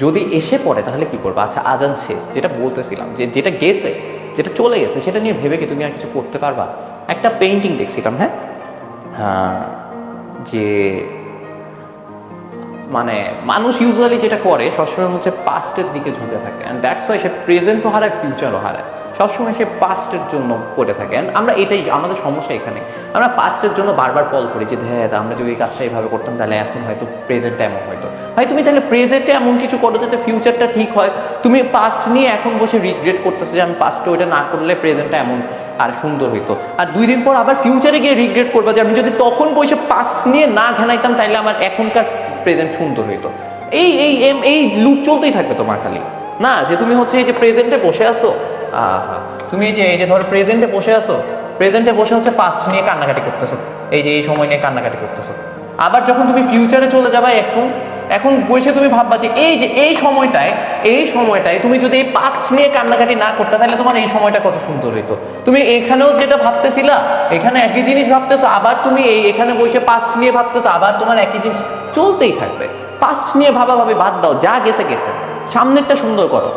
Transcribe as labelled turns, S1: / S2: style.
S1: যদি এসে পড়ে তাহলে কি করবে? আচ্ছা, আজান শেষ, যেটা বলতেছিলাম, যে যেটা গেছে, যেটা চলে গেছে, সেটা নিয়ে ভেবে কি তুমি আর কিছু করতে পারবা? একটা পেইন্টিং দেখছিলাম, হ্যাঁ, যে মানে মানুষ ইউজুয়ালি যেটা করে সবসময় হচ্ছে পাস্টের দিকে ঝুঁকে থাকে, অ্যান্ড দ্যাটস ওয়াই সে প্রেজেন্টও হারায়, ফিউচারও হারায়। সবসময় সে পাস্টের জন্য করে থাকে। অ্যান্ড আমরা এটাই আমাদের সমস্যা এখানে, আমরা পাস্টের জন্য বারবার ফল করি যে হ্যাঁ আমরা যদি এই কাজটা এইভাবে করতাম তাহলে এখন হয়তো প্রেজেন্টটা এমন হয়তো হয়। তুমি তাহলে প্রেজেন্টে এমন কিছু করো যাতে ফিউচারটা ঠিক হয়। তুমি পাস্ট নিয়ে এখন বসে রিগ্রেট করতেছো যে আমি পাস্টে ওইটা না করলে প্রেজেন্টটা এমন আর সুন্দর হইতো, আর 2 দিন পর আবার ফিউচারে গিয়ে রিগ্রেট করবো যে আমি যদি তখন বসে পাস্ট নিয়ে না ঘেনাইতাম তাহলে আমার এখনকার প্রেজেন্ট সুন্দর হইতো। এই এই এই লুপ চলতেই থাকবে তোমার খালি। না যে তুমি হচ্ছে এই যে প্রেজেন্টে বসে আসো, তুমি এই যে ধরো প্রেজেন্টে বসে আসো, প্রেজেন্টে বসে হচ্ছে পাস্ট নিয়ে কান্নাকাটি করতেছো, এই যে এই সময় নিয়ে কান্নাকাটি করতেছো। আবার যখন তুমি ফিউচারে চলে যাবা, এখন বসে তুমি ভাববা যে এই সময়টায় তুমি যদি এই পাস্ট নিয়ে কান্নাকাটি না করতে তাহলে তোমার এই সময়টা কত সুন্দর হইতো। তুমি এখানেও যেটা ভাবতেছিলা, এখানে একই জিনিস ভাবতেছো, আবার তুমি এখানে বসে পাস্ট নিয়ে ভাবতেছো, আবার তোমার একই জিনিস চলতেই থাকবে। পাস্ট নিয়ে ভাবাভাবি বাদ দাও, যা গেছে গেছে, সামনেরটা সুন্দর করো।